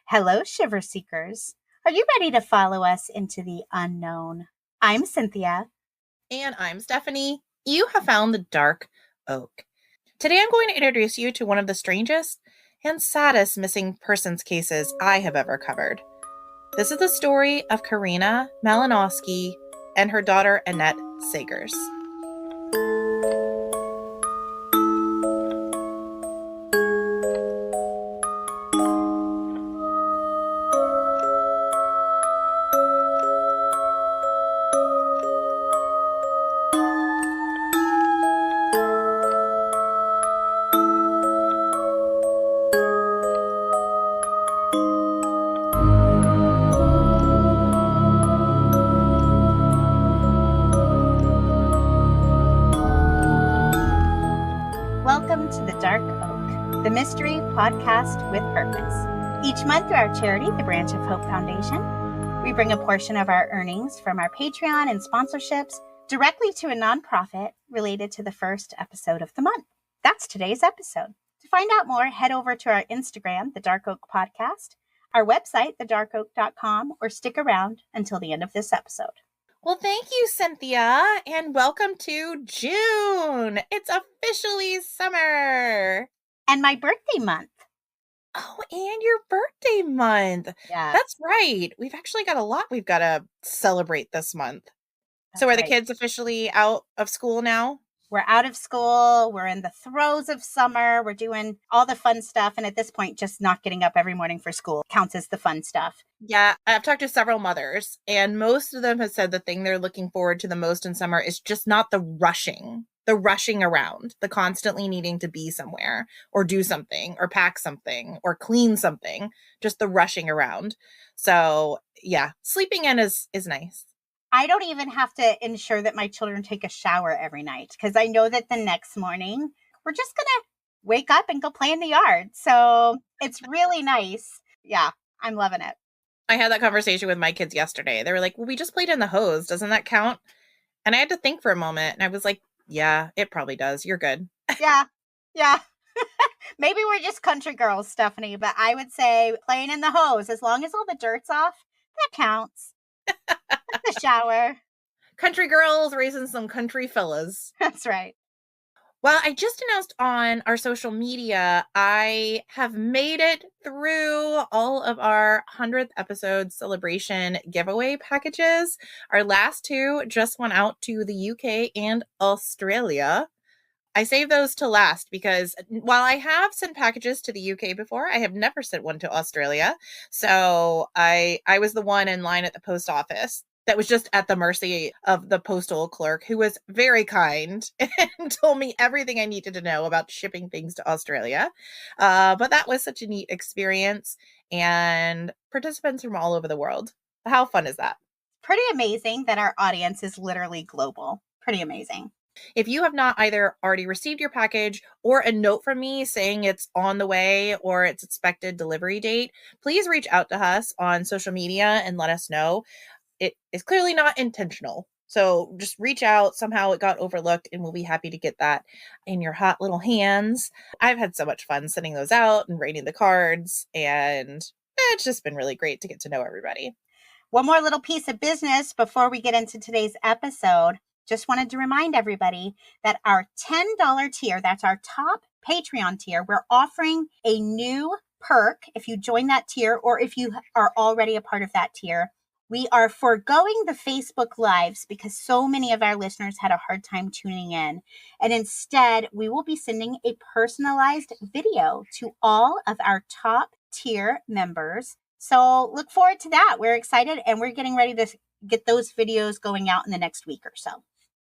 Hello, Shiver Seekers. Are you ready to follow us into the unknown? I'm Cynthia. And I'm Stephanie. You have found the Dark Oak. Today I'm going to introduce you to one of the strangest and saddest missing persons cases I have ever covered. This is the story of Korrina Malinoski and her daughter Annette Sagers. Welcome to the Dark Oak, the mystery podcast with purpose. Each month through our charity, the Branch of Hope Foundation, we bring a portion of our earnings from our Patreon and sponsorships directly to a nonprofit related to the first episode of the month. That's today's episode. To find out more, head over to our Instagram, The Dark Oak Podcast, our website, thedarkoak.com, or stick around until the end of this episode. Well, thank you, Cynthia, and welcome to June. It's officially summer. And my birthday month. Oh, and your birthday month. Yeah. That's right. We've actually got a lot we've got to celebrate this month. So are the kids officially out of school now? We're out of school. We're in the throes of summer. We're doing all the fun stuff. And at this point, just not getting up every morning for school counts as the fun stuff. Yeah, I've talked to several mothers, and most of them have said the thing they're looking forward to the most in summer is just not the rushing around, the constantly needing to be somewhere or do something or pack something or clean something, just the rushing around. So yeah, sleeping in is nice. I don't even have to ensure that my children take a shower every night because I know that the next morning we're just going to wake up and go play in the yard. So it's really nice. Yeah, I'm loving it. I had that conversation with my kids yesterday. They were like, well, we just played in the hose. Doesn't that count? And I had to think for a moment. And I was like, yeah, it probably does. You're good. Yeah. Maybe we're just country girls, Stephanie, but I would say playing in the hose, as long as all the dirt's off, that counts. The shower. Country girls raising some country fellas. That's right. Well, I just announced on our social media, I have made it through all of our 100th episode celebration giveaway packages. Our last two just went out to the UK and Australia. I saved those to last because while I have sent packages to the UK before, I have never sent one to Australia. So I was the one in line at the post office that was just at the mercy of the postal clerk, who was very kind and told me everything I needed to know about shipping things to Australia. But that was such a neat experience, and participants from all over the world. How fun is that? Pretty amazing that our audience is literally global. Pretty amazing. If you have not either already received your package or a note from me saying it's on the way or its expected delivery date, please reach out to us on social media and let us know. It is clearly not intentional. So just reach out. Somehow it got overlooked, and we'll be happy to get that in your hot little hands. I've had so much fun sending those out and rating the cards, and it's just been really great to get to know everybody. One more little piece of business before we get into today's episode. Just wanted to remind everybody that our $10 tier, that's our top Patreon tier, we're offering a new perk if you join that tier or if you are already a part of that tier. We are foregoing the Facebook Lives because so many of our listeners had a hard time tuning in. And instead, we will be sending a personalized video to all of our top tier members. So look forward to that. We're excited, and we're getting ready to get those videos going out in the next week or so.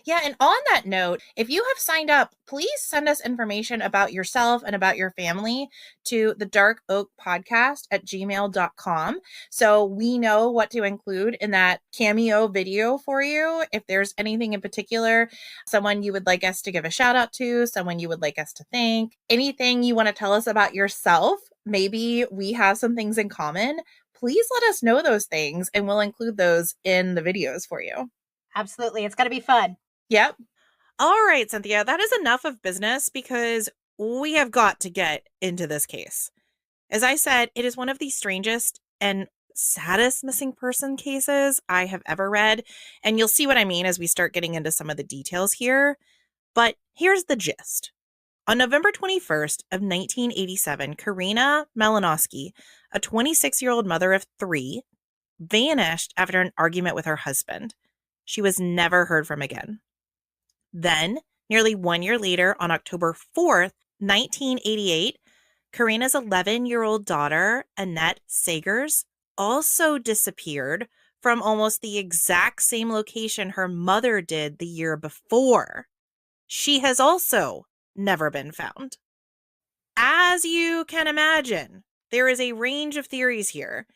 Yeah, and on that note, if you have signed up, please send us information about yourself and about your family to the Dark Oak Podcast at gmail.com. So we know what to include in that cameo video for you. If there's anything in particular, someone you would like us to give a shout out to, someone you would like us to thank, anything you want to tell us about yourself, maybe we have some things in common, please let us know those things and we'll include those in the videos for you. Absolutely. It's going to be fun. Yep. All right, Cynthia, that is enough of business because we have got to get into this case. As I said, it is one of the strangest and saddest missing person cases I have ever read. And you'll see what I mean as we start getting into some of the details here. But here's the gist. On November 21st of 1987, Korrina Malinoski, a 26-year-old mother of three, vanished after an argument with her husband. She was never heard from again. Then, nearly 1 year later, on October 4th, 1988, Korrina's 11-year-old daughter, Annette Sagers, also disappeared from almost the exact same location her mother did the year before. She has also never been found. As you can imagine, there is a range of theories here.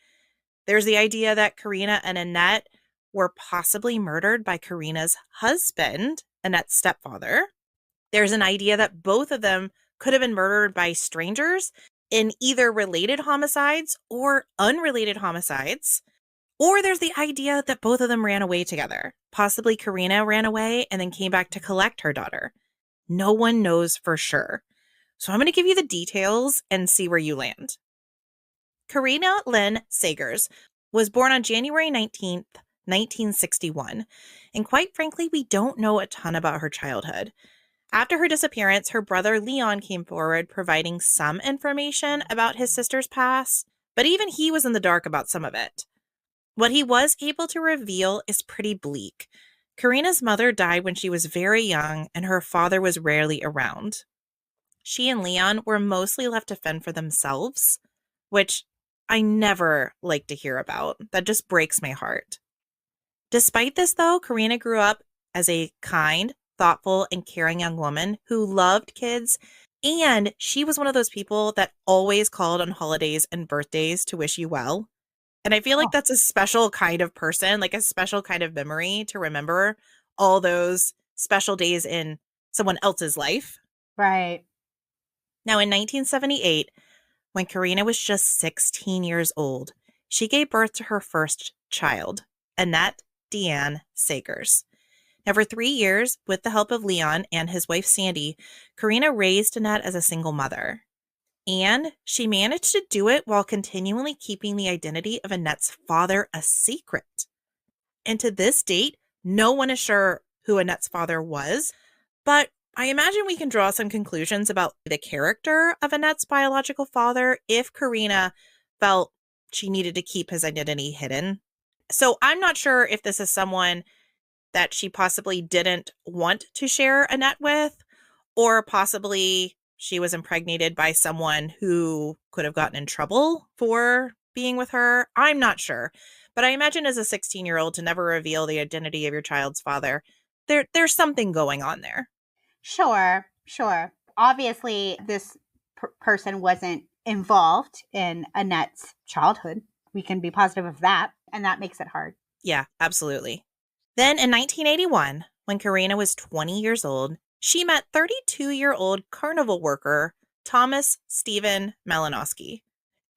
There's the idea that Korrina and Annette were possibly murdered by Korrina's husband, Annette's stepfather. There's an idea that both of them could have been murdered by strangers in either related homicides or unrelated homicides. Or there's the idea that both of them ran away together. Possibly Korrina ran away and then came back to collect her daughter. No one knows for sure. So I'm going to give you the details and see where you land. Korrina Sagers was born on January 19th, 1961. And quite frankly, we don't know a ton about her childhood. After her disappearance, her brother Leon came forward providing some information about his sister's past, but even he was in the dark about some of it. What he was able to reveal is pretty bleak. Korrina's mother died when she was very young, and her father was rarely around. She and Leon were mostly left to fend for themselves, which I never like to hear about. That just breaks my heart. Despite this, though, Korrina grew up as a kind, thoughtful, and caring young woman who loved kids, and she was one of those people that always called on holidays and birthdays to wish you well. And I feel like that's a special kind of person, like a special kind of memory to remember all those special days in someone else's life. Right. Now, in 1978, when Korrina was just 16 years old, she gave birth to her first child, Annette Deanne Sagers. Now, for 3 years, with the help of Leon and his wife Sandy, Korrina raised Annette as a single mother. And she managed to do it while continually keeping the identity of Annette's father a secret. And to this date, no one is sure who Annette's father was, but I imagine we can draw some conclusions about the character of Annette's biological father if Korrina felt she needed to keep his identity hidden. So I'm not sure if this is someone that she possibly didn't want to share Annette with, or possibly she was impregnated by someone who could have gotten in trouble for being with her. I'm not sure. But I imagine as a 16-year-old to never reveal the identity of your child's father, there's something going on there. Sure. Obviously, this person wasn't involved in Annette's childhood. We can be positive of that, and that makes it hard. Yeah, absolutely. Then in 1981, when Korrina was 20 years old, she met 32-year-old carnival worker Thomas Stephen Malinoski.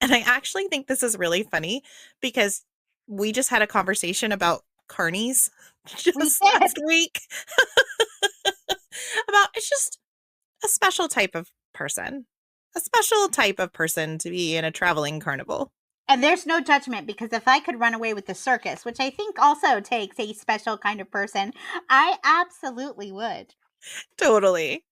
And I actually think this is really funny because we just had a conversation about carnies just last week. About it's just a special type of person to be in a traveling carnival. And there's no judgment, because if I could run away with the circus, which I think also takes a special kind of person, I absolutely would. Totally.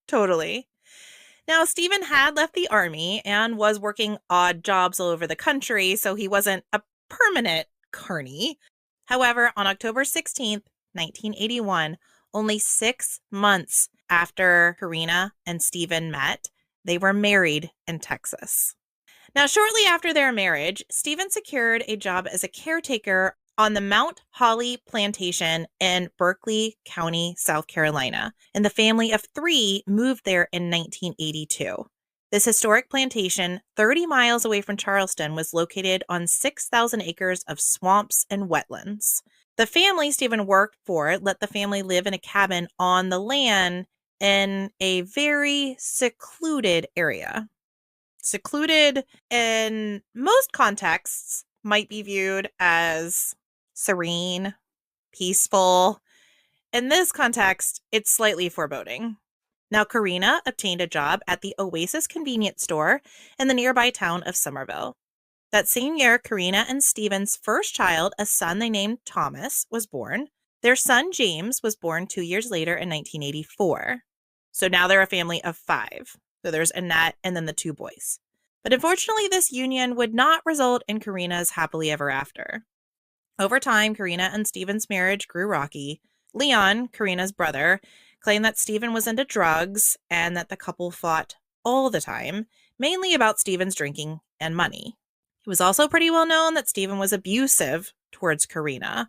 Now, Stephen had left the army and was working odd jobs all over the country, so he wasn't a permanent carny. However, on October 16th, 1981, only 6 months after Korrina and Stephen met, they were married in Texas. Now, shortly after their marriage, Stephen secured a job as a caretaker on the Mount Holly Plantation in Berkeley County, South Carolina, and the family of 3 moved there in 1982. This historic plantation, 30 miles away from Charleston, was located on 6,000 acres of swamps and wetlands. The family Stephen worked for let the family live in a cabin on the land in a very secluded area. Secluded in most contexts might be viewed as serene, peaceful. In this context, it's slightly foreboding. Now, Korrina obtained a job at the Oasis convenience store in the nearby town of Somerville. That same year, Korrina and Stephen's first child, a son they named Thomas, was born. Their son, James, was born 2 years later in 1984. So now they're a family of 5. So there's Annette and then the 2 boys. But unfortunately, this union would not result in Korrina's happily ever after. Over time, Korrina and Stephen's marriage grew rocky. Leon, Korrina's brother, claimed that Stephen was into drugs and that the couple fought all the time, mainly about Stephen's drinking and money. It was also pretty well known that Stephen was abusive towards Korrina.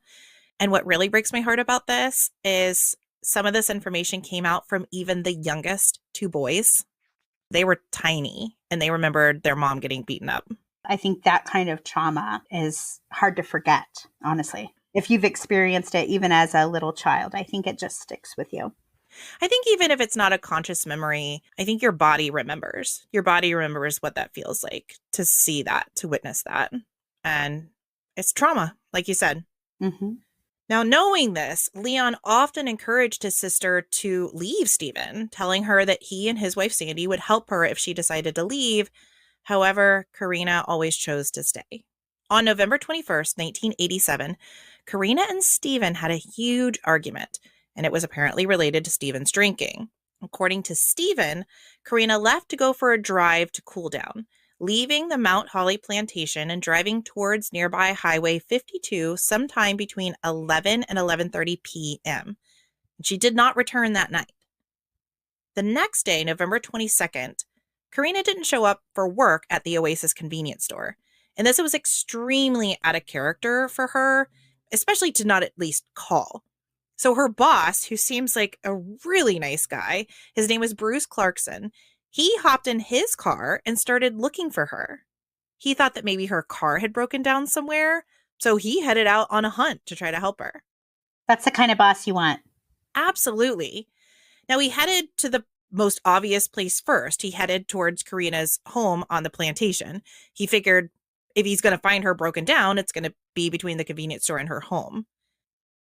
And what really breaks my heart about this is some of this information came out from even the youngest 2 boys. They were tiny and they remembered their mom getting beaten up. I think that kind of trauma is hard to forget, honestly. If you've experienced it even as a little child, I think it just sticks with you. I think even if it's not a conscious memory, I think your body remembers. Your body remembers what that feels like to see that, to witness that. And it's trauma, like you said. Mm-hmm. Now, knowing this, Leon often encouraged his sister to leave Stephen, telling her that he and his wife Sandy would help her if she decided to leave. However, Korrina always chose to stay. On November 21st, 1987, Korrina and Stephen had a huge argument, and it was apparently related to Stephen's drinking. According to Stephen, Korrina left to go for a drive to cool down, leaving the Mount Holly plantation and driving towards nearby Highway 52 sometime between 11 and 11:30 p.m. She did not return that night. The next day, November 22nd, Korrina didn't show up for work at the Oasis convenience store. And this was extremely out of character for her, especially to not at least call. So her boss, who seems like a really nice guy, his name was Bruce Clarkson, he hopped in his car and started looking for her. He thought that maybe her car had broken down somewhere, so he headed out on a hunt to try to help her. That's the kind of boss you want. Absolutely. Now, he headed to the most obvious place first. He headed towards Korrina's home on the plantation. He figured if he's going to find her broken down, it's going to be between the convenience store and her home.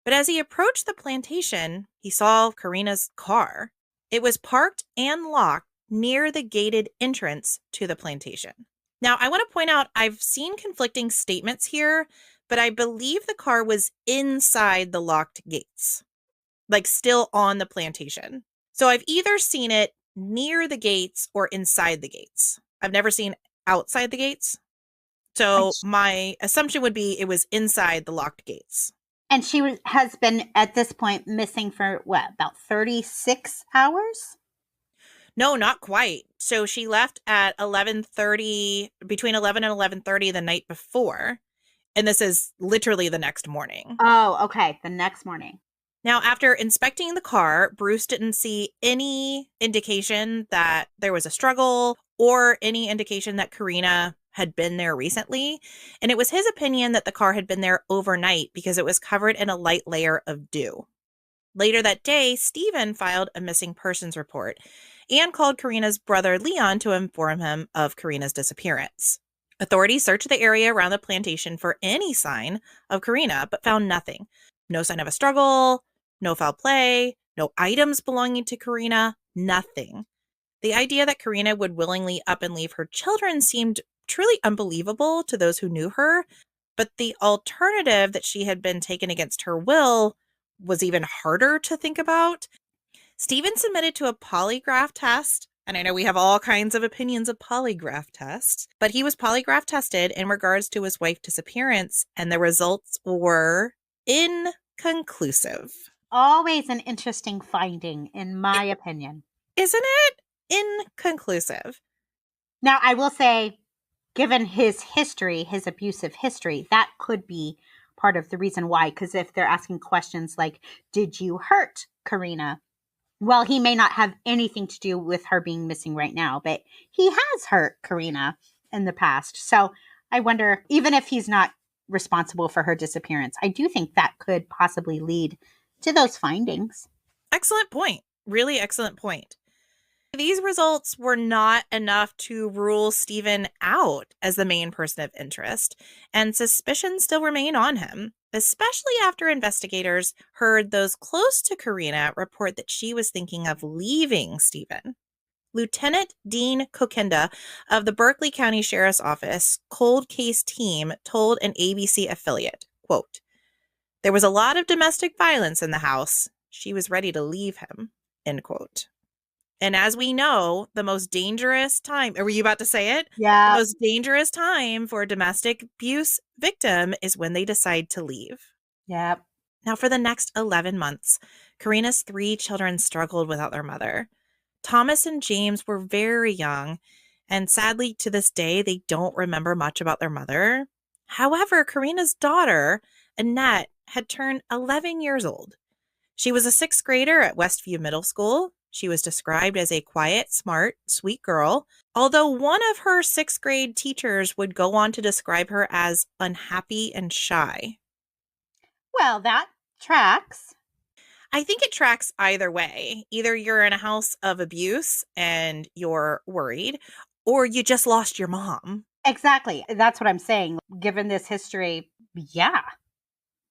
But as he approached the plantation, he saw Korrina's car. It was parked and locked near the gated entrance to the plantation. Now, I want to point out I've seen conflicting statements here, but I believe the car was inside the locked gates, like still on the plantation. So I've either seen it near the gates or inside the gates. I've never seen outside the gates. So my assumption would be it was inside the locked gates. And she has been at this point missing for what, about 36 hours? No, not quite. So she left at 11:30, between 11 and 11:30 the night before. And this is literally the next morning. Oh, okay. The next morning. Now, after inspecting the car, Bruce didn't see any indication that there was a struggle or any indication that Korrina had been there recently. And it was his opinion that the car had been there overnight because it was covered in a light layer of dew. Later that day, Stephen filed a missing persons report and called Korrina's brother Leon to inform him of Korrina's disappearance. Authorities searched the area around the plantation for any sign of Korrina, but found nothing. No sign of a struggle, no foul play, no items belonging to Korrina, nothing. The idea that Korrina would willingly up and leave her children seemed truly unbelievable to those who knew her, but the alternative that she had been taken against her will was even harder to think about. Stephen submitted to a polygraph test, and I know we have all kinds of opinions of polygraph tests, but he was polygraph tested in regards to his wife's disappearance, and the results were inconclusive. Always an interesting finding, in my opinion. Isn't it? Inconclusive. Now, I will say, given his history, his abusive history, that could be part of the reason why. Because if they're asking questions like, did you hurt Korrina? Well, he may not have anything to do with her being missing right now, but he has hurt Korrina in the past. So I wonder, even if he's not responsible for her disappearance, I do think that could possibly lead to those findings. Excellent point. Really excellent point. These results were not enough to rule Stephen out as the main person of interest, and suspicions still remain on him. especially after investigators heard those close to Korrina report that she was thinking of leaving Stephen. Lieutenant Dean Kokenda of the Berkeley County Sheriff's Office cold case team told an ABC affiliate, quote, "There was a lot of domestic violence in the house. She was ready to leave him," end quote. And as we know, the most dangerous time, were you about to say it? The Yeah. most dangerous time for a domestic abuse victim is when they decide to leave. Yep. Now, for the next 11 months, Korrina's 3 children struggled without their mother. Thomas and James were very young, and sadly, to this day, they don't remember much about their mother. However, Korrina's daughter, Annette, had turned 11 years old. She was a 6th grader at Westview Middle School. She was described as a quiet, smart, sweet girl, although one of her 6th grade teachers would go on to describe her as unhappy and shy. Well, that tracks. I think it tracks either way. Either you're in a house of abuse and you're worried, or you just lost your mom. Exactly. That's what I'm saying. Given this history, yeah.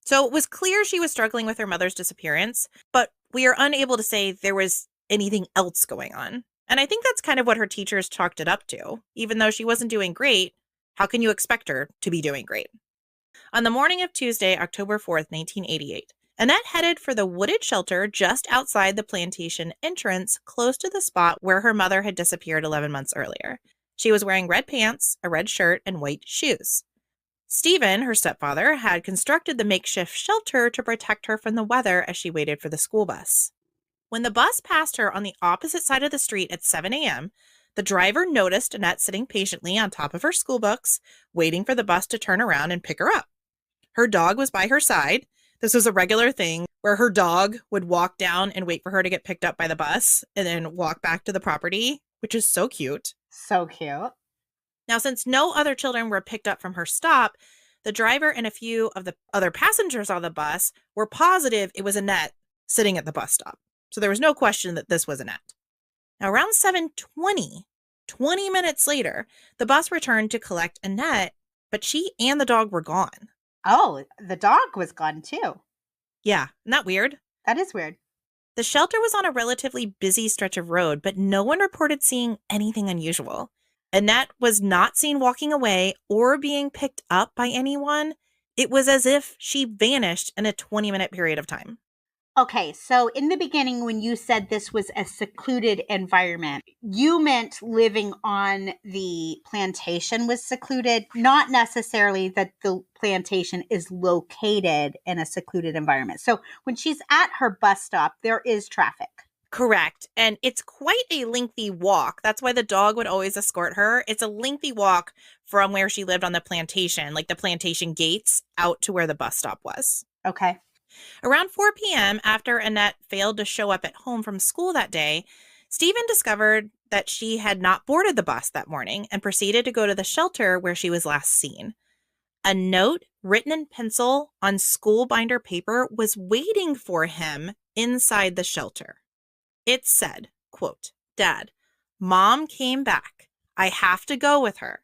So it was clear she was struggling with her mother's disappearance, but we are unable to say there was anything else going on. And I think that's kind of what her teachers chalked it up to. Even though she wasn't doing great, how can you expect her to be doing great? On the morning of Tuesday, October 4th, 1988, Annette headed for the wooded shelter just outside the plantation entrance, close to the spot where her mother had disappeared 11 months earlier. She was wearing red pants, a red shirt, and white shoes. Stephen, her stepfather, had constructed the makeshift shelter to protect her from the weather as she waited for the school bus. When the bus passed her on the opposite side of the street at 7 a.m., the driver noticed Annette sitting patiently on top of her school books, waiting for the bus to turn around and pick her up. Her dog was by her side. This was a regular thing where her dog would walk down and wait for her to get picked up by the bus and then walk back to the property, which is so cute. So cute. Now, since no other children were picked up from her stop, the driver and a few of the other passengers on the bus were positive it was Annette sitting at the bus stop. So there was no question that this was Annette. Now, around 7:20, 20 minutes later, the bus returned to collect Annette, but she and the dog were gone. Oh, the dog was gone too. Yeah, isn't that weird? That is weird. The shelter was on a relatively busy stretch of road, but no one reported seeing anything unusual. Annette was not seen walking away or being picked up by anyone. It was as if she vanished in a 20-minute period of time. Okay, so in the beginning, when you said this was a secluded environment, you meant living on the plantation was secluded, not necessarily that the plantation is located in a secluded environment. So when she's at her bus stop, there is traffic. Correct. And it's quite a lengthy walk. That's why the dog would always escort her. It's a lengthy walk from where she lived on the plantation, like the plantation gates, out to where the bus stop was. Okay. Around 4 p.m., after Annette failed to show up at home from school that day, Stephen discovered that she had not boarded the bus that morning and proceeded to go to the shelter where she was last seen. A note written in pencil on school binder paper was waiting for him inside the shelter. It said, quote, "Dad, Mom came back. I have to go with her.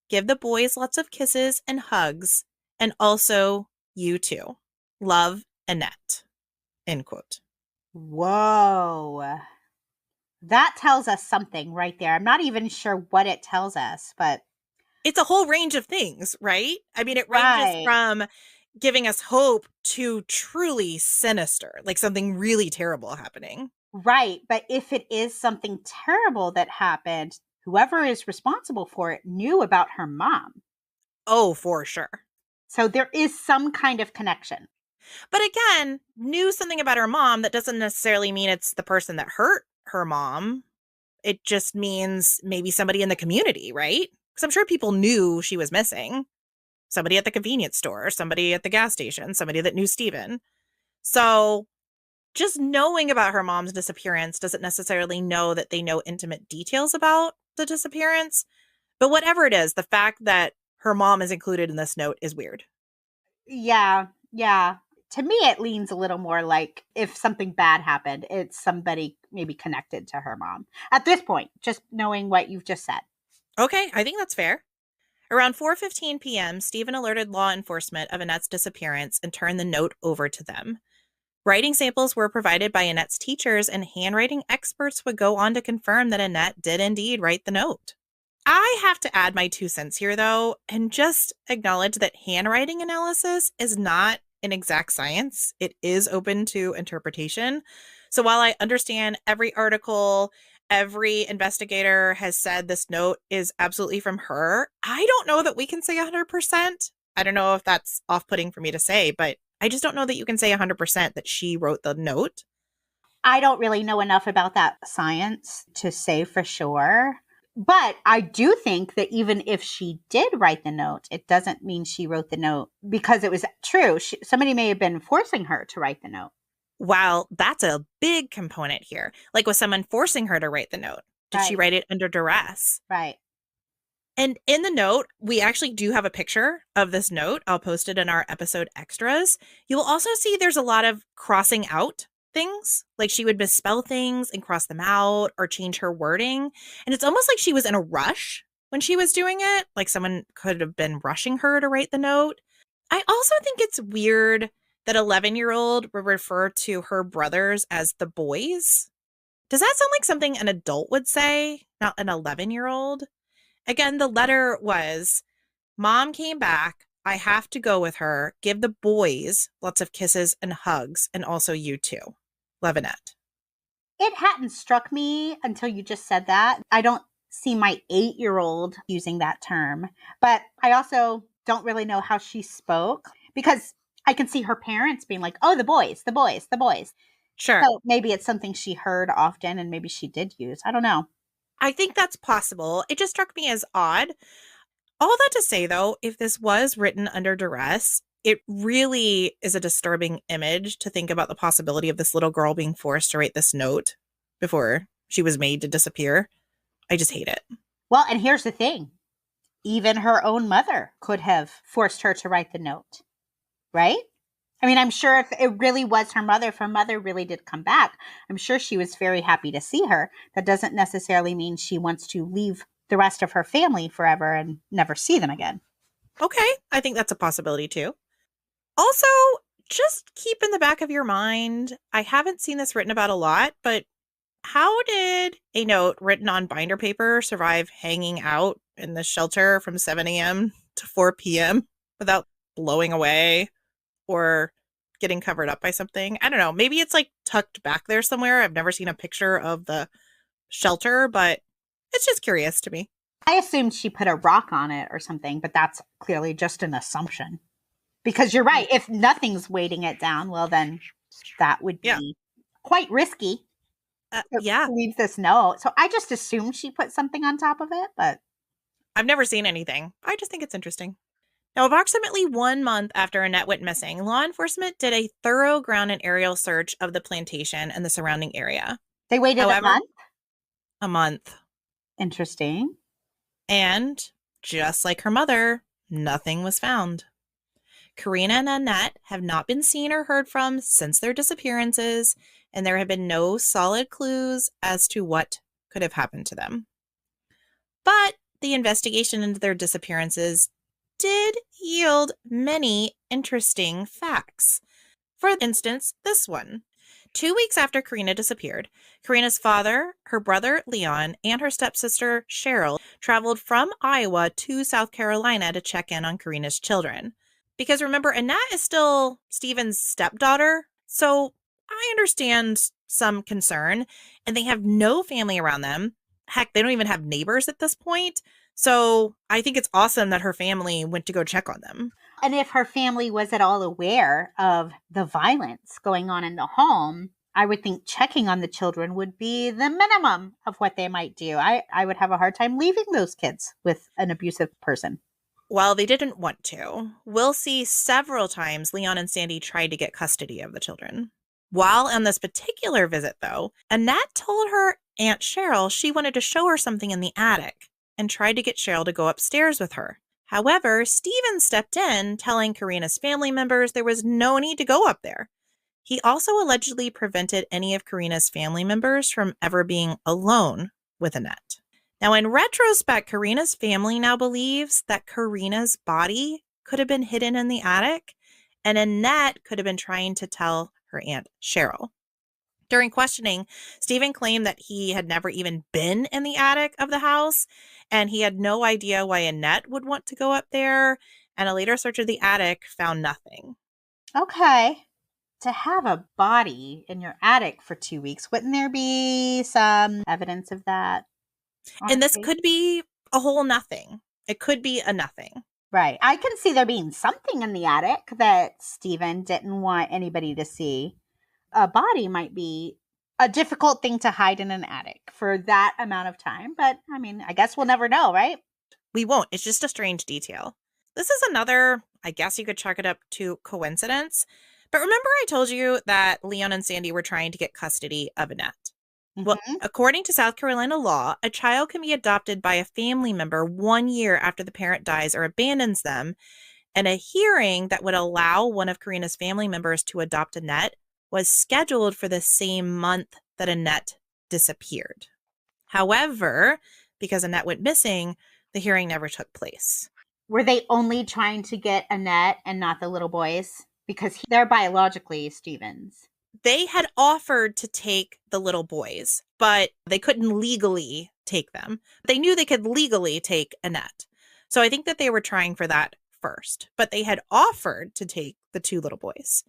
Give the boys lots of kisses and hugs, and also you too. Love, Annette," end quote. Whoa. That tells us something right there. I'm not even sure what it tells us, but It's a whole range of things, right? I mean, it ranges right. from giving us hope to truly sinister, like something really terrible happening. Right. But if it is something terrible that happened, whoever is responsible for it knew about her mom. Oh, for sure. So there is some kind of connection. But again, knew something about her mom, that doesn't necessarily mean it's the person that hurt her mom. It just means maybe somebody in the community, right? Because I'm sure people knew she was missing. Somebody at the convenience store, somebody at the gas station, somebody that knew Stephen. So just knowing about her mom's disappearance doesn't necessarily know that they know intimate details about the disappearance. But whatever it is, the fact that her mom is included in this note is weird. Yeah. Yeah. To me, it leans a little more like if something bad happened, it's somebody maybe connected to her mom. At this point, just knowing what you've just said. Okay, I think that's fair. Around 4:15 p.m., Stephen alerted law enforcement of Annette's disappearance and turned the note over to them. Writing samples were provided by Annette's teachers, and handwriting experts would go on to confirm that Annette did indeed write the note. I have to add my 2 cents here, though, and just acknowledge that handwriting analysis is not an exact science. It is open to interpretation. So while I understand every article, every investigator has said this note is absolutely from her, I don't know that we can say 100%. I don't know if that's off-putting for me to say, but I just don't know that you can say 100% that she wrote the note. I don't really know enough about that science to say for sure. But I do think that even if she did write the note, it doesn't mean she wrote the note because it was true. Somebody may have been forcing her to write the note. Wow, that's a big component here. Like, was someone forcing her to write the note? Did she write it under duress? Right. And in the note, we actually do have a picture of this note. I'll post it in our episode extras. You will also see there's a lot of crossing out things. Like, she would misspell things and cross them out or change her wording. And it's almost like she was in a rush when she was doing it. Like, someone could have been rushing her to write the note. I also think it's weird that 11-year-old would refer to her brothers as the boys. Does that sound like something an adult would say, not an 11-year-old? Again, the letter was, Mom came back. I have to go with her. Give the boys lots of kisses and hugs, and also you too. Love, Annette. It hadn't struck me until you just said that. I don't see my 8-year-old using that term, but I also don't really know how she spoke because I can see her parents being like, oh, the boys, the boys, the boys. Sure. So maybe it's something she heard often and maybe she did use. I don't know. I think that's possible. It just struck me as odd. All that to say, though, if this was written under duress, it really is a disturbing image to think about the possibility of this little girl being forced to write this note before she was made to disappear. I just hate it. Well, and here's the thing. Even her own mother could have forced her to write the note, right? I mean, I'm sure if it really was her mother, if her mother really did come back, I'm sure she was very happy to see her. That doesn't necessarily mean she wants to leave the rest of her family forever and never see them again. Okay, I think that's a possibility too. Also, just keep in the back of your mind, I haven't seen this written about a lot, but how did a note written on binder paper survive hanging out in the shelter from 7 a.m. to 4 p.m. without blowing away or getting covered up by something? I don't know. Maybe it's like tucked back there somewhere. I've never seen a picture of the shelter, but it's just curious to me. I assumed she put a rock on it or something, but that's clearly just an assumption. Because you're right. If nothing's weighting it down, well, then that would be quite risky. To leave this note. So I just assumed she put something on top of it, but I've never seen anything. I just think it's interesting. Now, approximately 1 month after Annette went missing, law enforcement did a thorough ground and aerial search of the plantation and the surrounding area. They waited a month? A month. Interesting. And just like her mother, nothing was found. Korrina and Annette have not been seen or heard from since their disappearances, and there have been no solid clues as to what could have happened to them. But the investigation into their disappearances did yield many interesting facts. For instance, this one. 2 weeks after Korrina disappeared, Korrina's father, her brother Leon, and her stepsister Cheryl traveled from Iowa to South Carolina to check in on Korrina's children. Because remember, Annette is still Stephen's stepdaughter, so I understand some concern, and they have no family around them. Heck, they don't even have neighbors at this point. So I think it's awesome that her family went to go check on them. And if her family was at all aware of the violence going on in the home, I would think checking on the children would be the minimum of what they might do. I would have a hard time leaving those kids with an abusive person. While they didn't want to, we'll see several times Leon and Sandy tried to get custody of the children. While on this particular visit, though, Annette told her Aunt Cheryl she wanted to show her something in the attic and tried to get Cheryl to go upstairs with her. However, Stephen stepped in, telling Korrina's family members there was no need to go up there. He also allegedly prevented any of Korrina's family members from ever being alone with Annette. Now, in retrospect, Korrina's family now believes that Korrina's body could have been hidden in the attic, and Annette could have been trying to tell her Aunt Cheryl. During questioning, Stephen claimed that he had never even been in the attic of the house, and he had no idea why Annette would want to go up there, and a later search of the attic found nothing. Okay. To have a body in your attic for 2 weeks, wouldn't there be some evidence of that? And this Honestly? could be a whole nothing. It could be a nothing. Right. I can see there being something in the attic that Stephen didn't want anybody to see. A body might be a difficult thing to hide in an attic for that amount of time. But I mean, I guess we'll never know, right? We won't. It's just a strange detail. This is another, I guess you could chalk it up to coincidence. But remember I told you that Leon and Sandy were trying to get custody of Annette? Well, Mm-hmm. according to South Carolina law, a child can be adopted by a family member 1 year after the parent dies or abandons them, and a hearing that would allow one of Korrina's family members to adopt Annette was scheduled for the same month that Annette disappeared. However, because Annette went missing, the hearing never took place. Were they only trying to get Annette and not the little boys? Because they're biologically Stephen's. They had offered to take the little boys, but they couldn't legally take them. They knew they could legally take Annette. So I think that they were trying for that first, but they had offered to take the 2 little boys.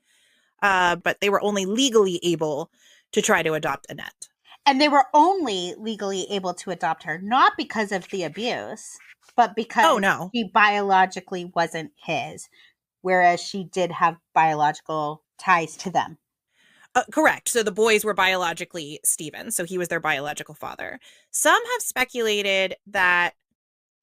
But they were only legally able to try to adopt Annette. And they were only legally able to adopt her, not because of the abuse, but because she biologically wasn't his, whereas she did have biological ties to them. Correct. So the boys were biologically Stephen, so he was their biological father. Some have speculated that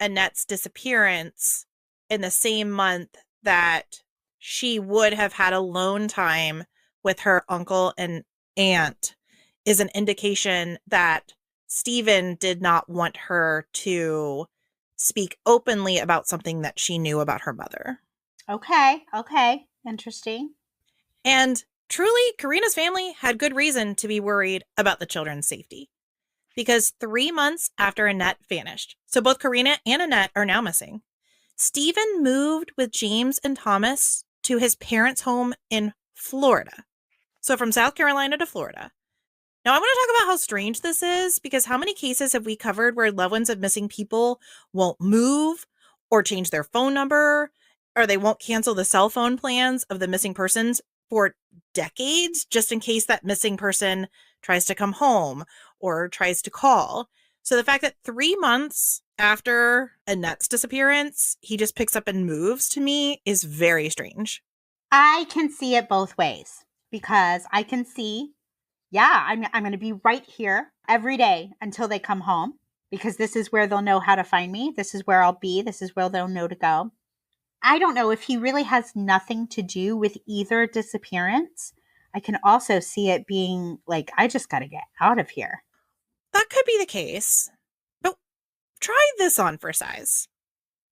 Annette's disappearance in the same month that she would have had alone time with her uncle and aunt is an indication that Stephen did not want her to speak openly about something that she knew about her mother. Okay. Interesting. And truly, Korrina's family had good reason to be worried about the children's safety. Because 3 months after Annette vanished, so both Korrina and Annette are now missing, Stephen moved with James and Thomas to his parents' home in Florida. So from South Carolina to Florida. Now, I want to talk about how strange this is, because how many cases have we covered where loved ones of missing people won't move or change their phone number, or they won't cancel the cell phone plans of the missing persons for decades, just in case that missing person tries to come home or tries to call. So the fact that 3 months after Annette's disappearance, he just picks up and moves, to me is very strange. I can see it both ways, because I can see, I'm going to be right here every day until they come home, because this is where they'll know how to find me. This is where I'll be. This is where they'll know to go. I don't know if he really has nothing to do with either disappearance. I can also see it being like, I just got to get out of here. That could be the case. But try this on for size.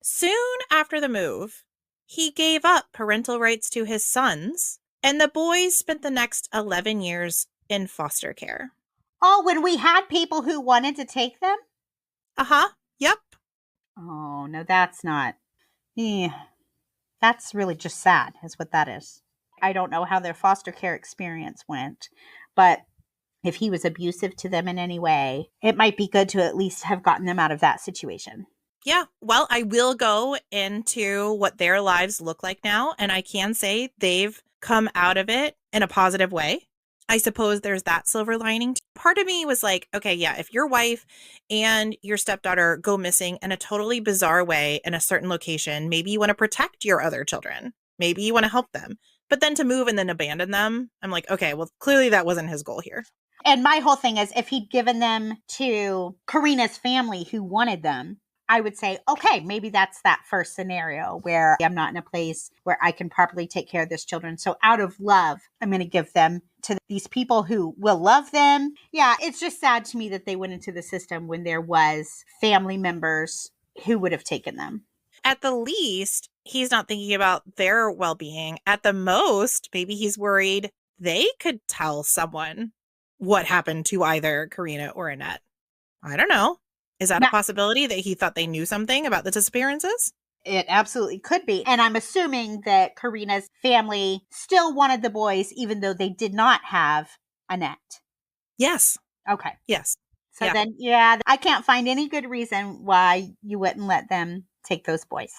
Soon after the move, he gave up parental rights to his sons, and the boys spent the next 11 years in foster care. Oh, when we had people who wanted to take them? Yep. Oh, no, that's not. That's really just sad, is what that is. I don't know how their foster care experience went, but if he was abusive to them in any way, it might be good to at least have gotten them out of that situation. Yeah, well, I will go into what their lives look like now, and I can say they've come out of it in a positive way. I suppose there's that silver lining. Part of me was like, okay, yeah, if your wife and your stepdaughter go missing in a totally bizarre way in a certain location, maybe you want to protect your other children. Maybe you want to help them. But then to move and then abandon them, I'm like, okay, well, clearly that wasn't his goal here. And my whole thing is, if he'd given them to Korrina's family who wanted them, I would say, okay, maybe that's that first scenario where I'm not in a place where I can properly take care of this children. So out of love, I'm going to give them to these people who will love them. Yeah, it's just sad to me that they went into the system when there was family members who would have taken them. At the least, he's not thinking about their well-being. At the most, maybe he's worried they could tell someone what happened to either Korrina or Annette. I don't know. Is that a Now, possibility that he thought they knew something about the disappearances? it absolutely could be. And I'm assuming that Korrina's family still wanted the boys, even though they did not have Annette. Yes. Okay. Yes. So Yeah. then, yeah, I can't find any good reason why you wouldn't let them take those boys.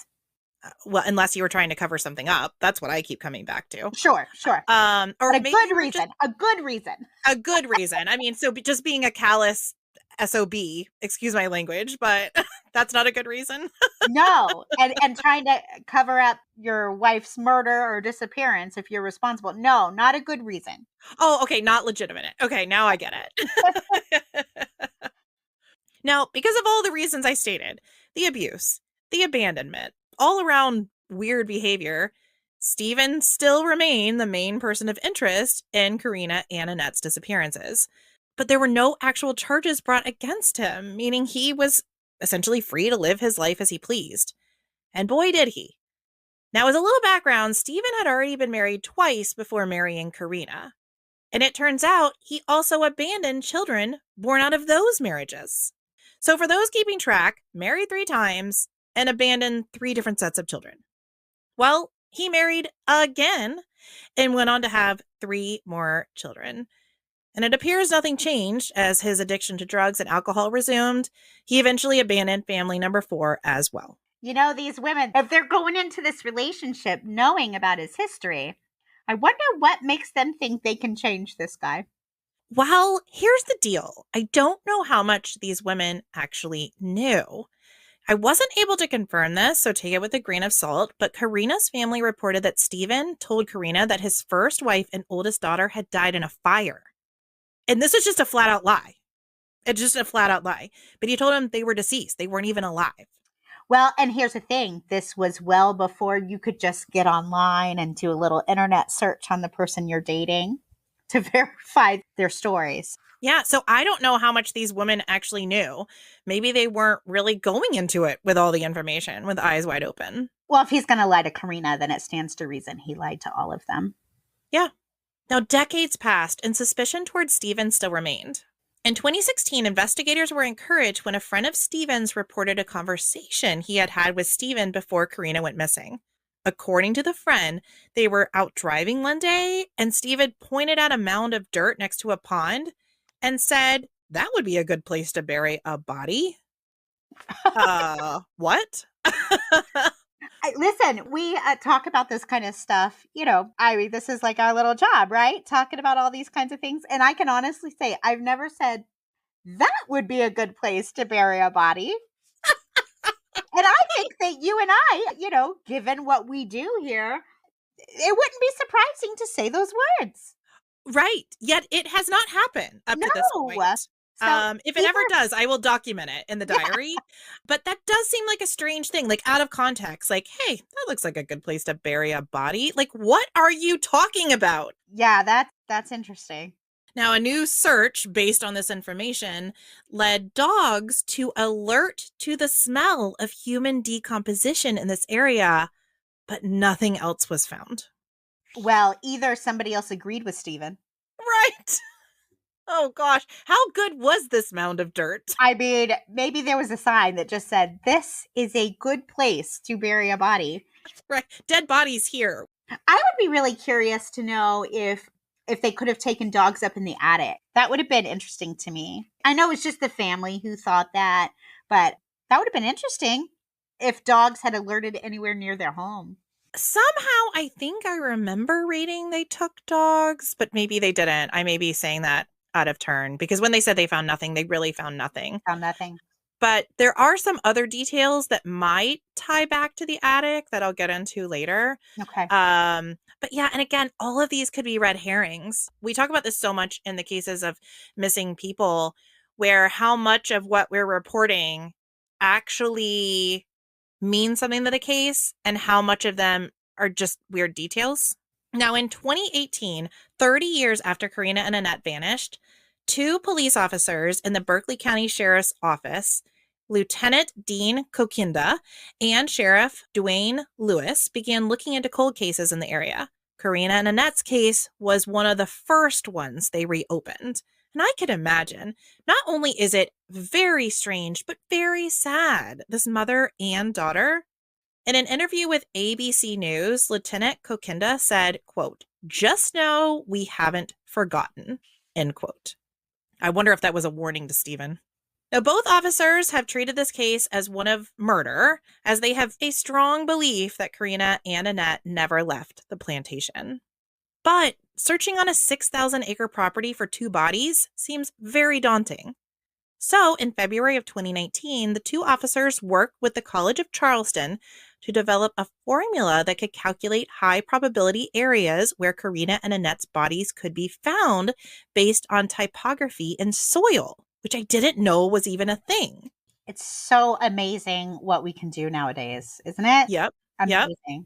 Well, unless you were trying to cover something up. That's what I keep coming back to. Sure. Or But a maybe good you were reason. just A good reason. a good reason. I mean, so just being a callous SOB, excuse my language, but that's not a good reason. No. And trying to cover up your wife's murder or disappearance if you're responsible. No, not a good reason. Oh, okay, not legitimate. Okay, now I get it. Now, because of all the reasons I stated, the abuse, the abandonment, all around weird behavior, Stephen still remained the main person of interest in Korrina and Annette's disappearances. But there were no actual charges brought against him, meaning he was essentially free to live his life as he pleased. And boy, did he. Now, as a little background, Stephen had already been married twice before marrying Korrina. And it turns out he also abandoned children born out of those marriages. So, for those keeping track, married 3 times and abandoned 3 different sets of children. Well, he married again and went on to have 3 more children. And it appears nothing changed as his addiction to drugs and alcohol resumed. He eventually abandoned family number 4 as well. You know, these women, if they're going into this relationship knowing about his history, I wonder what makes them think they can change this guy. Well, here's the deal. I don't know how much these women actually knew. I wasn't able to confirm this, so take it with a grain of salt, but Korrina's family reported that Stephen told Korrina that his first wife and oldest daughter had died in a fire. And this is just a flat out lie. It's just a flat out lie. But he told them they were deceased. They weren't even alive. Well, and here's the thing. This was well before you could just get online and do a little internet search on the person you're dating to verify their stories. Yeah, so I don't know how much these women actually knew. Maybe they weren't really going into it with all the information, with eyes wide open. Well, if he's going to lie to Korrina, then it stands to reason he lied to all of them. Yeah. Now, decades passed and suspicion towards Stephen still remained. In 2016, investigators were encouraged when a friend of Stephen's reported a conversation he had had with Stephen before Korrina went missing. According to the friend, they were out driving one day and Stephen pointed at a mound of dirt next to a pond and said, "That would be a good place to bury a body." What? Listen, we talk about this kind of stuff. You know, I mean, this is like our little job, right? Talking about all these kinds of things. And I can honestly say, I've never said that would be a good place to bury a body. And I think that you and I, you know, given what we do here, it wouldn't be surprising to say those words. Right. Yet it has not happened up to this point. So if it ever does, I will document it in the diary. Yeah. But that does seem like a strange thing, like out of context. Like, hey, that looks like a good place to bury a body. Like, what are you talking about? Yeah, that's interesting. Now, a new search based on this information led dogs to alert to the smell of human decomposition in this area, but nothing else was found. Well, either somebody else agreed with Stephen. Right. Oh, gosh. How good was this mound of dirt? I mean, maybe there was a sign that just said, this is a good place to bury a body. Right. Dead bodies here. I would be really curious to know if they could have taken dogs up in the attic. That would have been interesting to me. I know it's just the family who thought that, but that would have been interesting if dogs had alerted anywhere near their home. Somehow, I think I remember reading they took dogs, but maybe they didn't. I may be saying that out of turn, because when they said they found nothing, they really found nothing. Found nothing. But there are some other details that might tie back to the attic that I'll get into later. Okay. But yeah, and again, all of these could be red herrings. We talk about this so much in the cases of missing people, where how much of what we're reporting actually means something to the case and how much of them are just weird details. Now, in 2018, 30 years after Korrina and Annette vanished, 2 police officers in the Berkeley County Sheriff's Office, Lieutenant Dean Kokinda and Sheriff Dwayne Lewis, began looking into cold cases in the area. Korrina and Annette's case was one of the first ones they reopened. And I can imagine, not only is it very strange, but very sad, this mother and daughter. In an interview with ABC News, Lieutenant Kokinda said, quote, "Just know we haven't forgotten," end quote. I wonder if that was a warning to Stephen. Now, both officers have treated this case as one of murder, as they have a strong belief that Korrina and Annette never left the plantation. But searching on a 6,000-acre property for two bodies seems very daunting. So, in February of 2019, the two officers worked with the College of Charleston to develop a formula that could calculate high probability areas where Korrina and Annette's bodies could be found based on topography and soil, which I didn't know was even a thing. It's so amazing what we can do nowadays, isn't it? Yep. Amazing.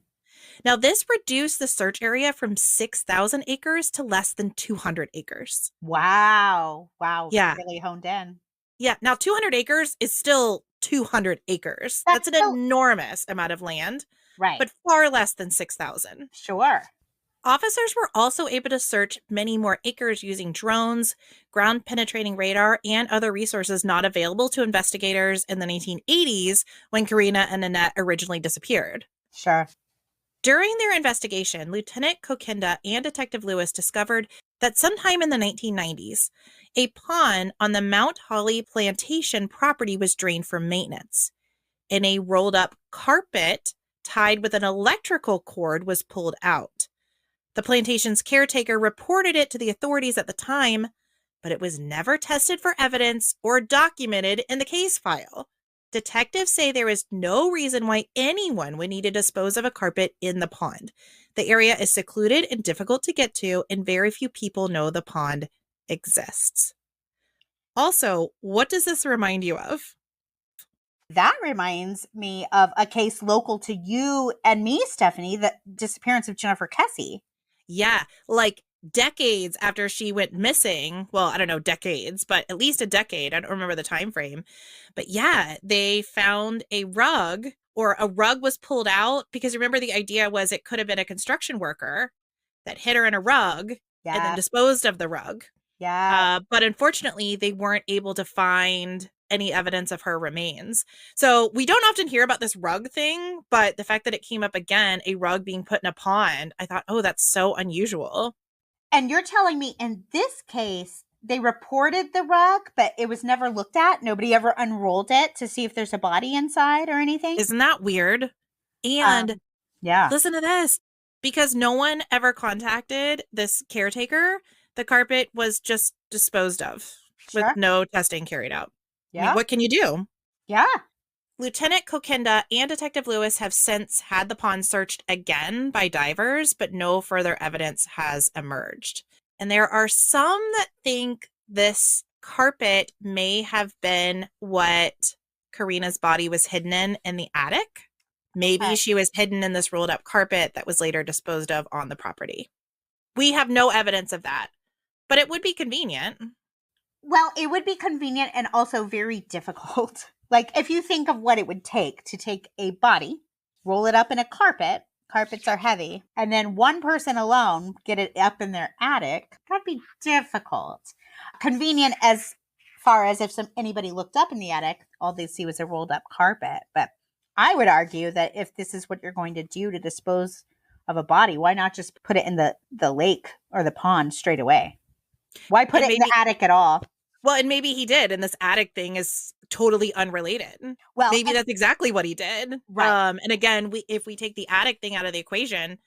Now, this reduced the search area from 6,000 acres to less than 200 acres. Wow. Yeah. Really honed in. Yeah. Now, 200 acres is still 200 acres. That's an enormous amount of land, right? But far less than 6,000. Sure. Officers were also able to search many more acres using drones, ground penetrating radar, and other resources not available to investigators in the 1980s when Korrina and Annette originally disappeared. Sure. During their investigation, Lieutenant Kokinda and Detective Lewis discovered that sometime in the 1990s, a pond on the Mount Holly Plantation property was drained for maintenance, and a rolled up carpet tied with an electrical cord was pulled out. The plantation's caretaker reported it to the authorities at the time, but it was never tested for evidence or documented in the case file. Detectives say there is no reason why anyone would need to dispose of a carpet in the pond. The area is secluded and difficult to get to, and very few people know the pond exists. Also, what does this remind you of? That reminds me of a case local to you and me, Stephanie, the disappearance of Jennifer Kessie. Yeah, like decades after she went missing. Well, I don't know, decades, but at least a decade. I don't remember the time frame. But yeah, they found a rug, or a rug was pulled out, because remember the idea was it could have been a construction worker that hid her in a rug and then disposed of the rug. Yeah. But unfortunately, they weren't able to find any evidence of her remains. So we don't often hear about this rug thing, but the fact that it came up again, a rug being put in a pond, I thought, oh, that's so unusual. And you're telling me in this case, they reported the rug, but it was never looked at? Nobody ever unrolled it to see if there's a body inside or anything? Isn't that weird? And yeah, listen to this. Because no one ever contacted this caretaker, the carpet was just disposed of with no testing carried out. Yeah. I mean, what can you do? Yeah. Lieutenant Kokinda and Detective Lewis have since had the pond searched again by divers, but no further evidence has emerged. And there are some that think this carpet may have been what Korrina's body was hidden in the attic. Maybe she was hidden in this rolled up carpet that was later disposed of on the property. We have no evidence of that, but it would be convenient. Well, it would be convenient and also very difficult. Like, if you think of what it would take to take a body, roll it up in a carpet, carpets are heavy, and then one person alone get it up in their attic, that'd be difficult. Convenient as far as if anybody looked up in the attic, all they see was a rolled up carpet. But I would argue that if this is what you're going to do to dispose of a body, why not just put it in the lake or the pond straight away? Why put it in the attic at all? Well, and maybe he did, and this attic thing is totally unrelated. Well, maybe that's exactly what he did. Right. And again, if we take the attic thing out of the equation,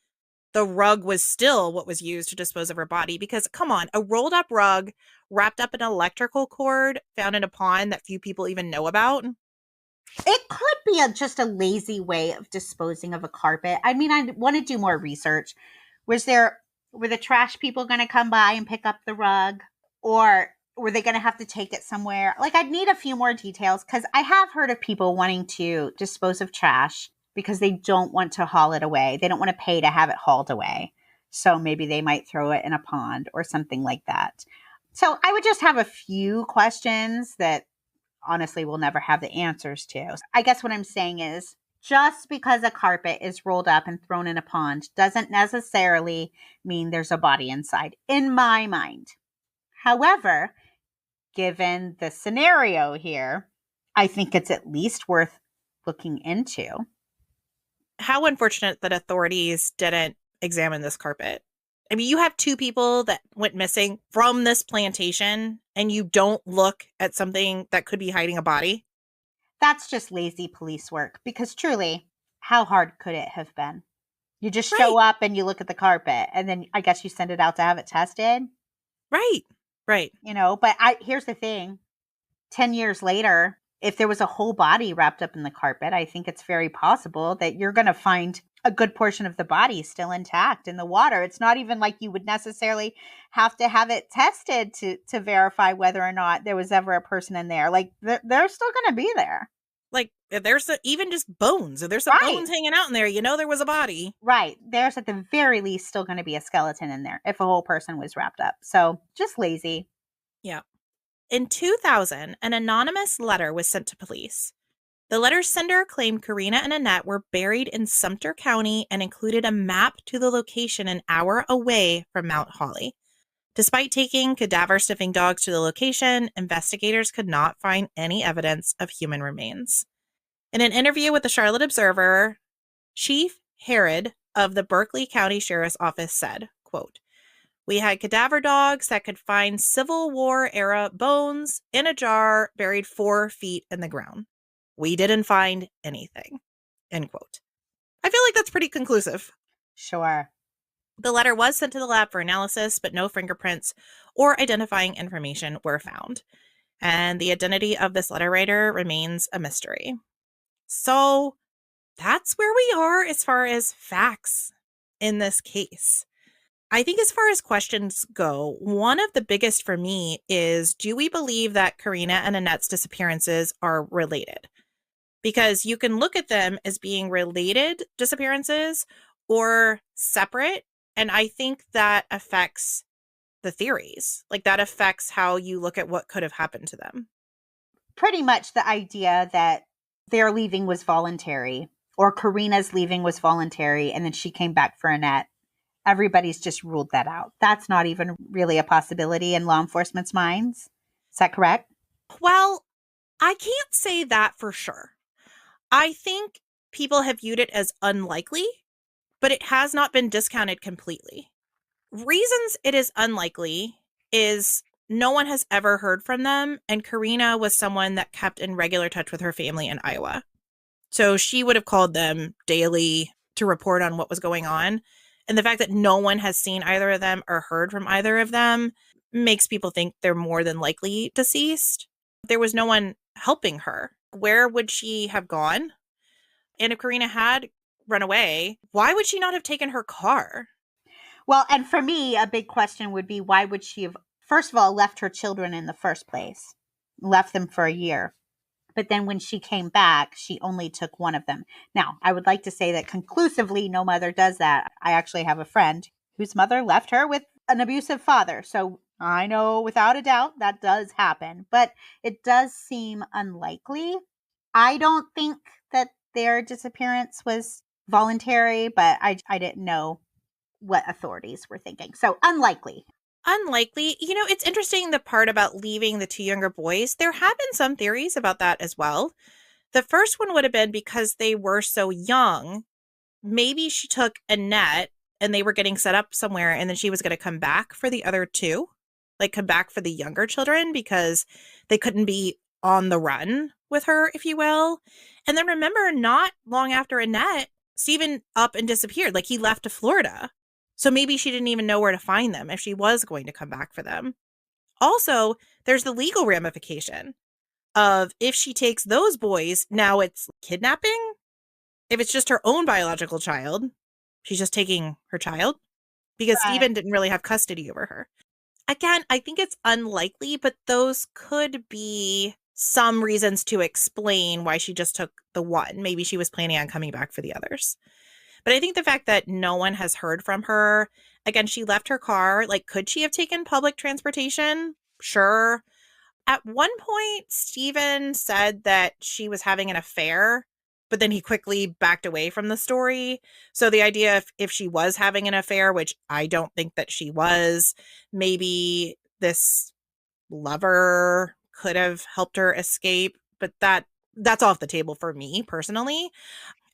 the rug was still what was used to dispose of her body. Because, come on, a rolled up rug wrapped up in an electrical cord found in a pond that few people even know about. It could be just a lazy way of disposing of a carpet. I mean, I want to do more research. Were the trash people going to come by and pick up the rug? Or were they going to have to take it somewhere? Like, I'd need a few more details, because I have heard of people wanting to dispose of trash because they don't want to haul it away. They don't want to pay to have it hauled away. So maybe they might throw it in a pond or something like that. So I would just have a few questions that honestly we'll never have the answers to. I guess what I'm saying is, just because a carpet is rolled up and thrown in a pond doesn't necessarily mean there's a body inside, in my mind. However, given the scenario here, I think it's at least worth looking into. How unfortunate that authorities didn't examine this carpet. I mean, you have two people that went missing from this plantation, and you don't look at something that could be hiding a body. That's just lazy police work, because truly, how hard could it have been? You just Right, show up and you look at the carpet, and then I guess you send it out to have it tested, right, right. but here's the thing. 10 years later, if there was a whole body wrapped up in the carpet, I think it's very possible that you're going to find a good portion of the body still intact in the water. It's not even like you would necessarily have to have it tested to verify whether or not there was ever a person in there. Like they're still going to be there. Like, if there's even just bones, if there's some Right. bones hanging out in there, there was a body. Right. There's at the very least still going to be a skeleton in there if a whole person was wrapped up. So just lazy. Yeah. In 2000, an anonymous letter was sent to police. The letter's sender claimed Korrina and Annette were buried in Sumter County and included a map to the location an hour away from Mount Holly. Despite taking cadaver-sniffing dogs to the location, investigators could not find any evidence of human remains. In an interview with the Charlotte Observer, Chief Herod of the Berkeley County Sheriff's Office said, quote, "We had cadaver dogs that could find Civil War-era bones in a jar buried 4 feet in the ground. We didn't find anything," end quote. I feel like that's pretty conclusive. Sure. The letter was sent to the lab for analysis, but no fingerprints or identifying information were found. And the identity of this letter writer remains a mystery. So that's where we are as far as facts in this case. I think as far as questions go, one of the biggest for me is, do we believe that Korrina and Annette's disappearances are related? Because you can look at them as being related disappearances or separate. And I think that affects the theories. Like, that affects how you look at what could have happened to them. Pretty much the idea that their leaving was voluntary or Korrina's leaving was voluntary and then she came back for Annette. Everybody's just ruled that out. That's not even really a possibility in law enforcement's minds. Is that correct? Well, I can't say that for sure. I think people have viewed it as unlikely, but it has not been discounted completely. Reasons it is unlikely is no one has ever heard from them, and Korrina was someone that kept in regular touch with her family in Iowa. So she would have called them daily to report on what was going on. And the fact that no one has seen either of them or heard from either of them makes people think they're more than likely deceased. There was no one helping her. Where would she have gone? And if Korrina had run away, why would she not have taken her car? Well, and for me, a big question would be, why would she have, first of all, left her children in the first place? Left them for a year. But then when she came back, she only took one of them. Now, I would like to say that conclusively, no mother does that. I actually have a friend whose mother left her with an abusive father. So I know without a doubt that does happen, but it does seem unlikely. I don't think that their disappearance was voluntary, but I didn't know what authorities were thinking. So unlikely. Unlikely. It's interesting, the part about leaving the 2 younger boys. There have been some theories about that as well. The first one would have been because they were so young. Maybe she took Annette and they were getting set up somewhere, and then she was going to come back for the other 2, like come back for the younger children because they couldn't be on the run with her, if you will. And then remember, not long after Annette, Stephen up and disappeared. Like, he left to Florida. So maybe she didn't even know where to find them if she was going to come back for them. Also, there's the legal ramification of, if she takes those boys, now it's kidnapping. If it's just her own biological child, she's just taking her child because Right. Stephen didn't really have custody over her. Again, I think it's unlikely, but those could be some reasons to explain why she just took the one. Maybe she was planning on coming back for the others. But I think the fact that no one has heard from her, again, she left her car. Like, could she have taken public transportation? Sure. At one point, Stephen said that she was having an affair, but then he quickly backed away from the story. So the idea, if she was having an affair, which I don't think that she was, maybe this lover could have helped her escape, but that's off the table for me personally.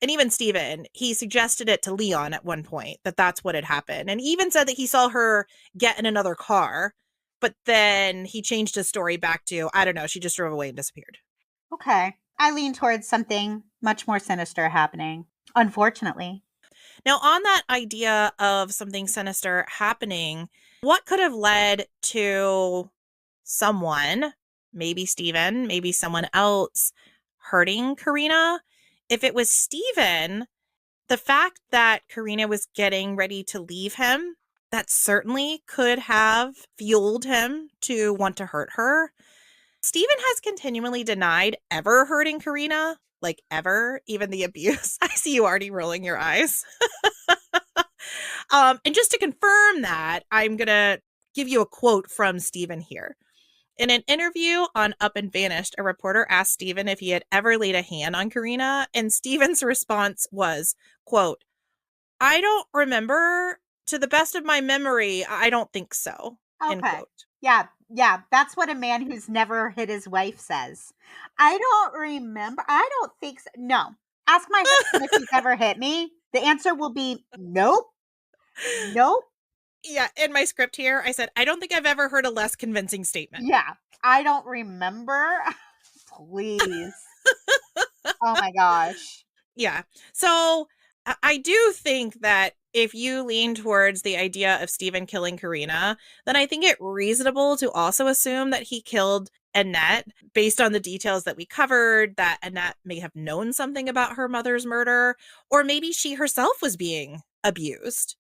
And even Steven, he suggested it to Leon at one point that that's what had happened. And even said that he saw her get in another car, but then he changed his story back to, I don't know, she just drove away and disappeared. Okay. I lean towards something much more sinister happening, unfortunately. Now, on that idea of something sinister happening, what could have led to someone, maybe Steven, maybe someone else, hurting Korrina? If it was Steven, the fact that Korrina was getting ready to leave him, that certainly could have fueled him to want to hurt her. Steven has continually denied ever hurting Korrina, like ever, even the abuse. I see you already rolling your eyes. And just to confirm that, I'm going to give you a quote from Steven here. In an interview on Up and Vanished, a reporter asked Steven if he had ever laid a hand on Korrina, and Steven's response was, quote, I don't remember. To the best of my memory, I don't think so, end Okay. quote. Yeah. That's what a man who's never hit his wife says. I don't remember. I don't think so. No. Ask my husband if he's ever hit me. The answer will be nope. Nope. Yeah, in my script here, I said, I don't think I've ever heard a less convincing statement. Yeah. I don't remember. Please. Oh my gosh. Yeah. So I do think that if you lean towards the idea of Steven killing Korrina, then I think it's reasonable to also assume that he killed Annette based on the details that we covered, that Annette may have known something about her mother's murder, or maybe she herself was being abused.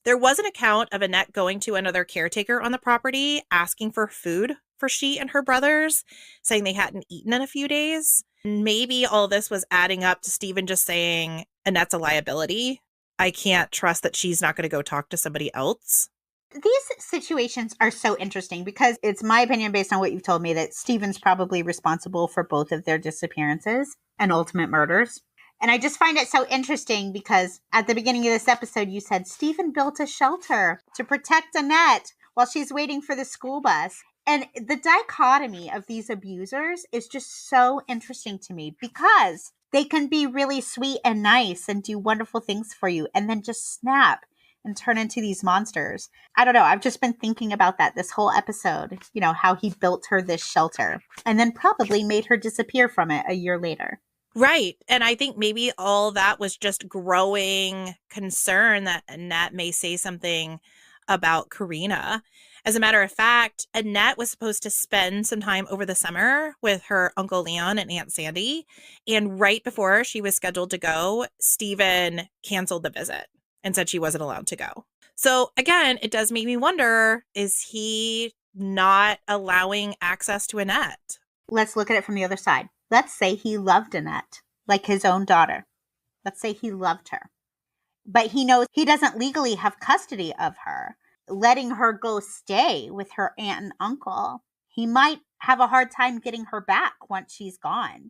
There was an account of Annette going to another caretaker on the property, asking for food for she and her brothers, saying they hadn't eaten in a few days. Maybe all this was adding up to Steven just saying, Annette's a liability. I can't trust that she's not going to go talk to somebody else. These situations are so interesting because it's my opinion, based on what you've told me, that Steven's probably responsible for both of their disappearances and ultimate murders. And I just find it so interesting because at the beginning of this episode, you said Steven built a shelter to protect Annette while she's waiting for the school bus. And the dichotomy of these abusers is just so interesting to me because they can be really sweet and nice and do wonderful things for you and then just snap and turn into these monsters. I don't know. I've just been thinking about that this whole episode, you know, how he built her this shelter and then probably made her disappear from it a year later. Right. And I think maybe all that was just growing concern that Annette may say something about Korrina. As a matter of fact, Annette was supposed to spend some time over the summer with her Uncle Leon and Aunt Sandy. And right before she was scheduled to go, Steven canceled the visit and said she wasn't allowed to go. So again, it does make me wonder, is he not allowing access to Annette? Let's look at it from the other side. Let's say he loved Annette like his own daughter. Let's say he loved her, but he knows he doesn't legally have custody of her. Letting her go stay with her aunt and uncle, he might have a hard time getting her back once she's gone.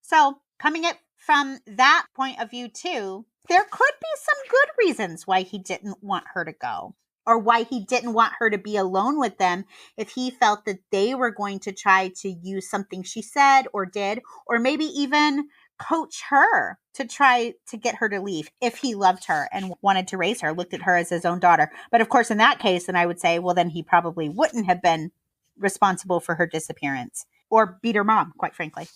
So coming at from that point of view too, there could be some good reasons why he didn't want her to go, or why he didn't want her to be alone with them if he felt that they were going to try to use something she said or did, or maybe even coach her to try to get her to leave if he loved her and wanted to raise her, looked at her as his own daughter. But of course, in that case, then I would say, well, then he probably wouldn't have been responsible for her disappearance or beat her mom, quite frankly.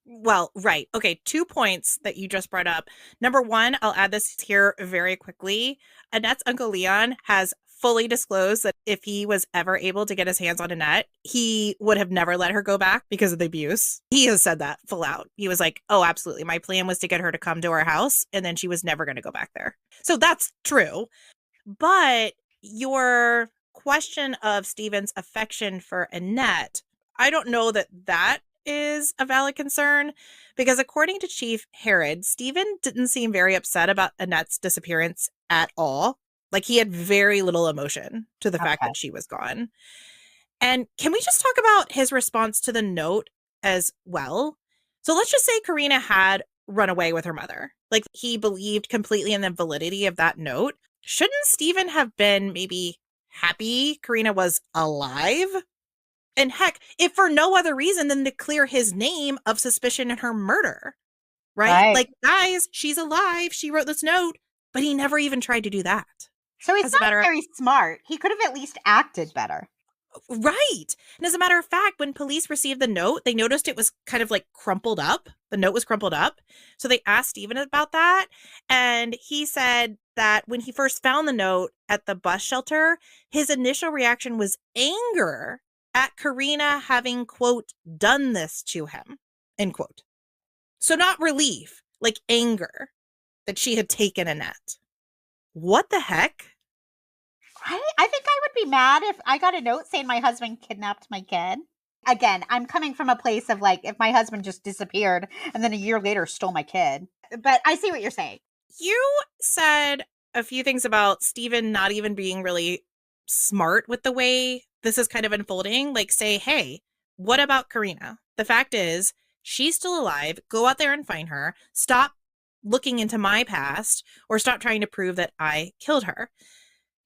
Well, right. Okay, 2 points that you just brought up. Number one, I'll add this here very quickly. Annette's Uncle Leon has fully disclosed that if he was ever able to get his hands on Annette, he would have never let her go back because of the abuse. He has said that full out. He was like, oh, absolutely. My plan was to get her to come to our house, and then she was never going to go back there. So that's true. But your question of Steven's affection for Annette, I don't know that that is a valid concern, because according to Chief Herod, Steven didn't seem very upset about Annette's disappearance at all. Like, he had very little emotion to the fact that she was gone. And can we just talk about his response to the note as well? So let's just say Korrina had run away with her mother. Like, he believed completely in the validity of that note. Shouldn't Steven have been maybe happy Korrina was alive? And heck, if for no other reason than to clear his name of suspicion in her murder, right? Right. Like, guys, she's alive. She wrote this note, but he never even tried to do that. So he's As a not matter of very smart. He could have at least acted better. Right. And as a matter of fact, when police received the note, they noticed it was kind of like crumpled up. The note was crumpled up. So they asked Stephen about that. And he said that when he first found the note at the bus shelter, his initial reaction was anger at Korrina having, quote, done this to him, end quote. So not relief, like anger that she had taken Annette. What the heck? I think I would be mad if I got a note saying my husband kidnapped my kid. Again, I'm coming from a place of like, if my husband just disappeared and then a year later stole my kid. But I see what you're saying. You said a few things about Stephen not even being really smart with the way this is kind of unfolding. Like, say, hey, what about Korrina? The fact is, she's still alive. Go out there and find her. Stop looking into my past or stop trying to prove that I killed her.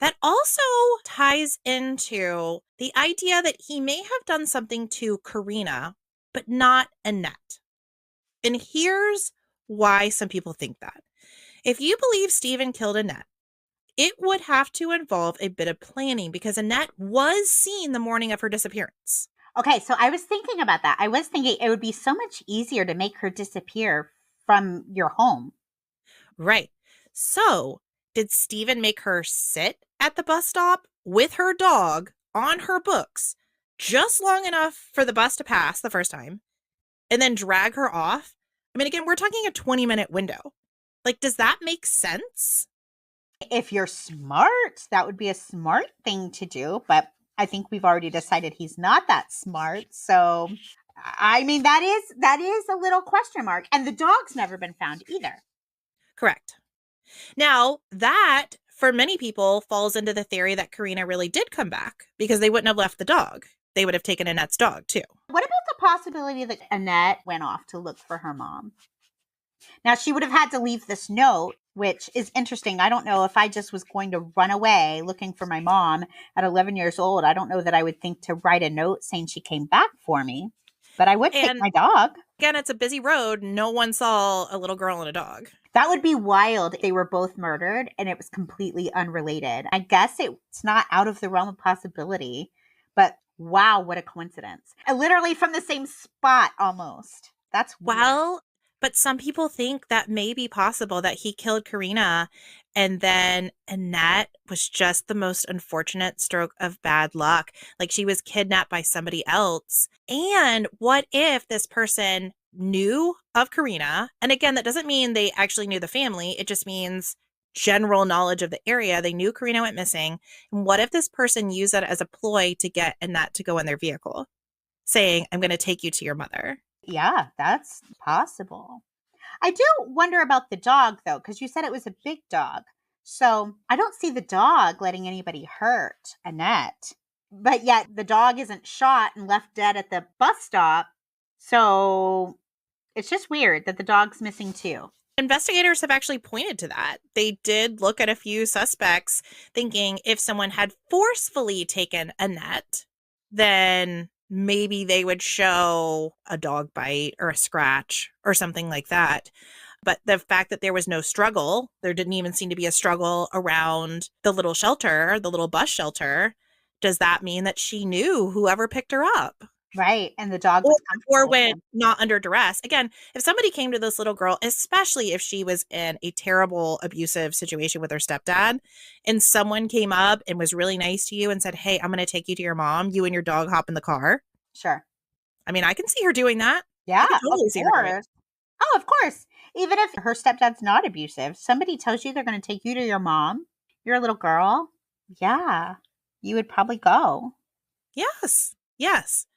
That also ties into the idea that he may have done something to Korrina, but not Annette. And here's why some people think that. If you believe Stephen killed Annette, it would have to involve a bit of planning because Annette was seen the morning of her disappearance. Okay, so I was thinking about that. I was thinking it would be so much easier to make her disappear from your home. Right. So, did Stephen make her sit at the bus stop with her dog on her books just long enough for the bus to pass the first time and then drag her off? I mean, again, we're talking a 20-minute window. Like, does that make sense? If you're smart, that would be a smart thing to do. But I think we've already decided he's not that smart. So, I mean, that is a little question mark. And the dog's never been found either. Correct. Now, that for many people falls into the theory that Korrina really did come back because they wouldn't have left the dog. They would have taken Annette's dog too. What about the possibility that Annette went off to look for her mom? Now, she would have had to leave this note, which is interesting. I don't know if I just was going to run away looking for my mom at 11 years old. I don't know that I would think to write a note saying she came back for me, but I would take my dog. Again, it's a busy road. No one saw a little girl and a dog. That would be wild if they were both murdered and it was completely unrelated. I guess it's not out of the realm of possibility, but wow, what a coincidence. Literally from the same spot almost. That's weird. Well, but some people think that may be possible that he killed Korrina and then Annette was just the most unfortunate stroke of bad luck. Like she was kidnapped by somebody else. And what if this person knew of Korrina? And again, that doesn't mean they actually knew the family. It just means general knowledge of the area. They knew Korrina went missing. And what if this person used that as a ploy to get Annette to go in their vehicle, saying, I'm going to take you to your mother? Yeah, that's possible. I do wonder about the dog, though, because you said it was a big dog. So I don't see the dog letting anybody hurt Annette. But yet the dog isn't shot and left dead at the bus stop. So it's just weird that the dog's missing too. Investigators have actually pointed to that. They did look at a few suspects thinking if someone had forcefully taken Annette, then maybe they would show a dog bite or a scratch or something like that. But the fact that there was no struggle, there didn't even seem to be a struggle around the little shelter, the little bus shelter. Does that mean that she knew whoever picked her up? Right. And the dog was or when not under duress. Again, if somebody came to this little girl, especially if she was in a terrible abusive situation with her stepdad, and someone came up and was really nice to you and said, hey, I'm going to take you to your mom, you and your dog hop in the car. Sure. I mean, I can see her doing that. Yeah. Totally see her doing it. Oh, of course. Even if her stepdad's not abusive, somebody tells you they're going to take you to your mom, you're a little girl. Yeah. You would probably go. Yes. Yes.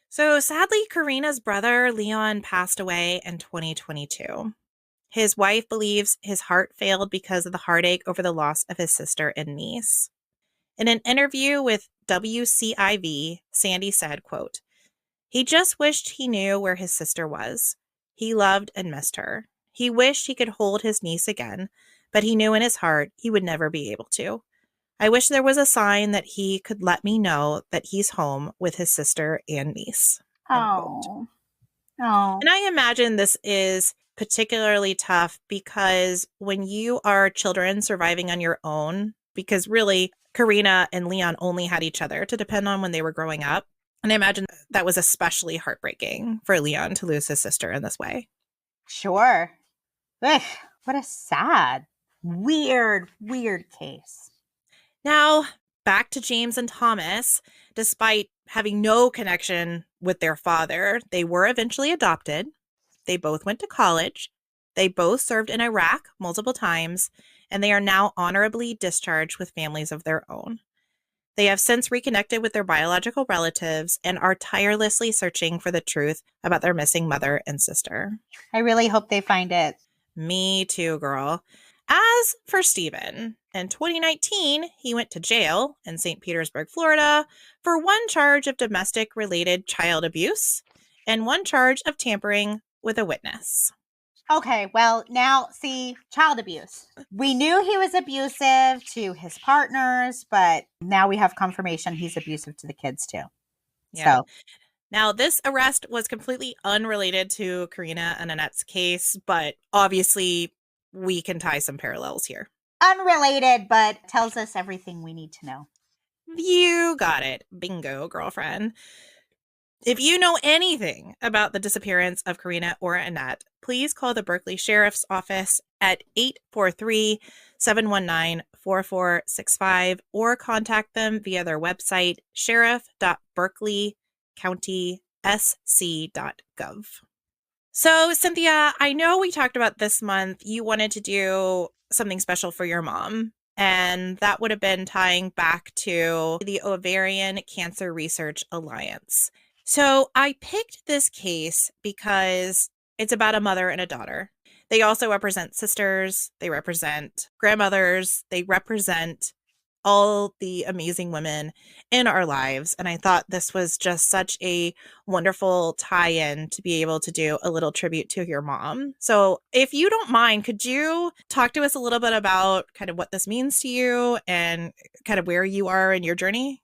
So sadly, Korrina's brother, Leon, passed away in 2022. His wife believes his heart failed because of the heartache over the loss of his sister and niece. In an interview with WCIV, Sandy said, quote, he just wished he knew where his sister was. He loved and missed her. He wished he could hold his niece again, but he knew in his heart he would never be able to. I wish there was a sign that he could let me know that he's home with his sister and niece. End quote. Oh, oh, And I imagine this is particularly tough because when you are children surviving on your own, because really Korrina and Leon only had each other to depend on when they were growing up. And I imagine that was especially heartbreaking for Leon to lose his sister in this way. sure. Ugh, what a sad, weird case. Now, back to James and Thomas. Despite having no connection with their father, they were eventually adopted. They both went to college. They both served in Iraq multiple times, and they are now honorably discharged with families of their own. They have since reconnected with their biological relatives and are tirelessly searching for the truth about their missing mother and sister. I really hope they find it. Me too, girl. As for Stephen, in 2019, he went to jail in St. Petersburg, Florida, for one charge of domestic-related child abuse and one charge of tampering with a witness. Okay, well, now see, child abuse. We knew he was abusive to his partners, but now we have confirmation he's abusive to the kids too. Yeah. So, Now, this arrest was completely unrelated to Korrina and Annette's case, but obviously we can tie some parallels here. unrelated, but tells us everything we need to know. You got it. Bingo, girlfriend. If you know anything about the disappearance of Korrina or Annette, please call the Berkeley Sheriff's Office at 843-719-4465 or contact them via their website, sheriff.berkeleycountysc.gov. So, Cynthia, I know we talked about this month you wanted to do something special for your mom, and that would have been tying back to the Ovarian Cancer Research Alliance. So I picked this case because it's about a mother and a daughter. They also represent sisters, they represent grandmothers, they represent all the amazing women in our lives. And I thought this was just such a wonderful tie-in to be able to do a little tribute to your mom. So if you don't mind, could you talk to us a little bit about kind of what this means to you and kind of where you are in your journey?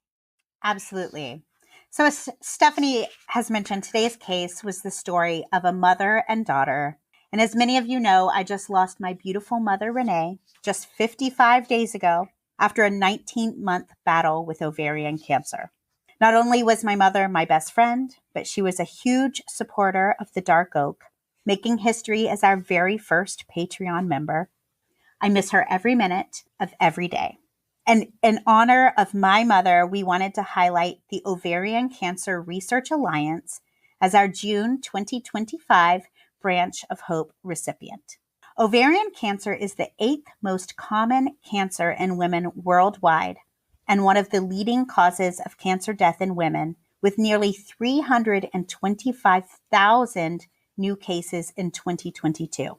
Absolutely. So, as Stephanie has mentioned, today's case was the story of a mother and daughter. And as many of you know, I just lost my beautiful mother, Renee, just 55 days ago after a 19-month battle with ovarian cancer. Not only was my mother my best friend, but she was a huge supporter of the Dark Oak, making history as our very first Patreon member. I miss her every minute of every day. And in honor of my mother, we wanted to highlight the Ovarian Cancer Research Alliance as our June 2025 Branch of Hope recipient. Ovarian cancer is the 8th most common cancer in women worldwide and one of the leading causes of cancer death in women, with nearly 325,000 new cases in 2022.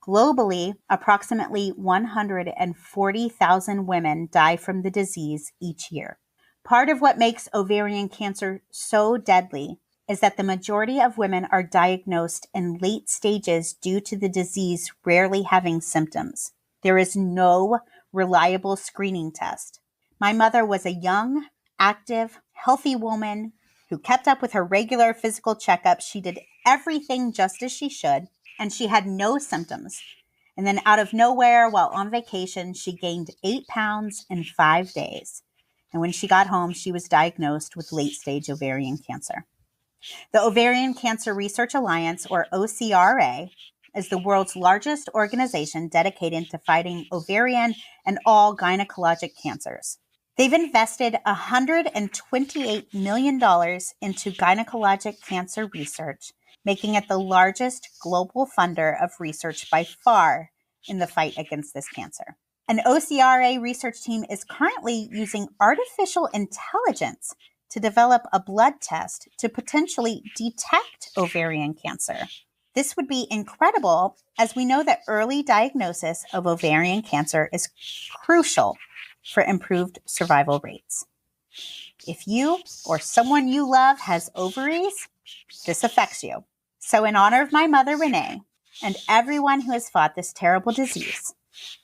Globally, approximately 140,000 women die from the disease each year. Part of what makes ovarian cancer so deadly is that the majority of women are diagnosed in late stages due to the disease rarely having symptoms. There is no reliable screening test. My mother was a young, active, healthy woman who kept up with her regular physical checkups. She did everything just as she should, and she had no symptoms. And then out of nowhere, while on vacation, she gained 8 pounds in 5 days. And when she got home, she was diagnosed with late-stage ovarian cancer. The Ovarian Cancer Research Alliance, or OCRA, is the world's largest organization dedicated to fighting ovarian and all gynecologic cancers. They've invested $128 million into gynecologic cancer research, making it the largest global funder of research by far in the fight against this cancer. An OCRA research team is currently using artificial intelligence to develop a blood test to potentially detect ovarian cancer. This would be incredible, as we know that early diagnosis of ovarian cancer is crucial for improved survival rates. If you or someone you love has ovaries, this affects you. So in honor of my mother, Renee, and everyone who has fought this terrible disease,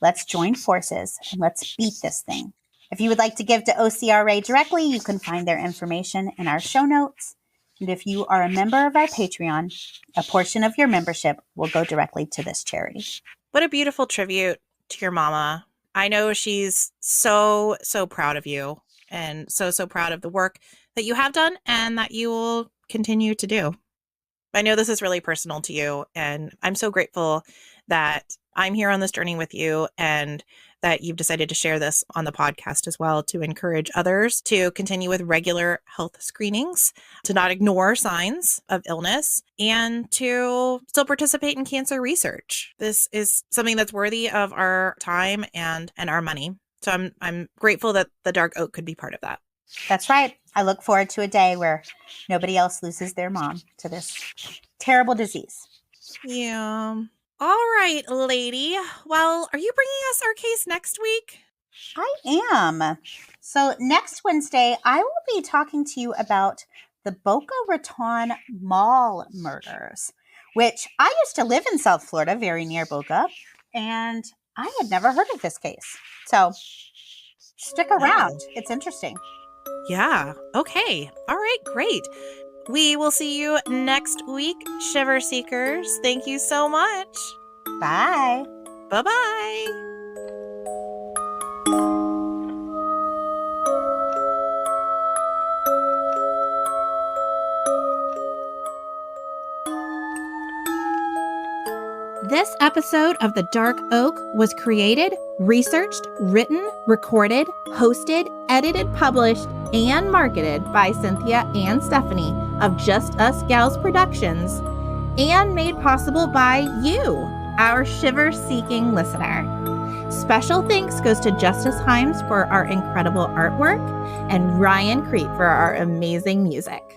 let's join forces and let's beat this thing. If you would like to give to OCRA directly, you can find their information in our show notes. And if you are a member of our Patreon, a portion of your membership will go directly to this charity. What a beautiful tribute to your mama. I know she's so proud of you and so proud of the work that you have done and that you will continue to do. I know this is really personal to you, and I'm so grateful that I'm here on this journey with you and that you've decided to share this on the podcast as well to encourage others to continue with regular health screenings, to not ignore signs of illness, and to still participate in cancer research. This is something that's worthy of our time and our money. So I'm grateful that the Dark Oak could be part of that. That's right. I look forward to a day where nobody else loses their mom to this terrible disease. Yeah. All right, lady. Well, are you bringing us our case next week? I am. So next Wednesday, I will be talking to you about the Boca Raton Mall murders, which I used to live in South Florida, very near Boca, and I had never heard of this case. So stick around. It's interesting. Yeah. Okay. All right. Great. We will see you next week, Shiver Seekers. Thank you so much. Bye. Bye-bye. This episode of The Dark Oak was created, researched, written, recorded, hosted, edited, published, and marketed by Cynthia and Stephanie of Just Us Gals Productions, and made possible by you, our shiver-seeking listener. Special thanks goes to Justice Himes for our incredible artwork and Ryan Crete for our amazing music.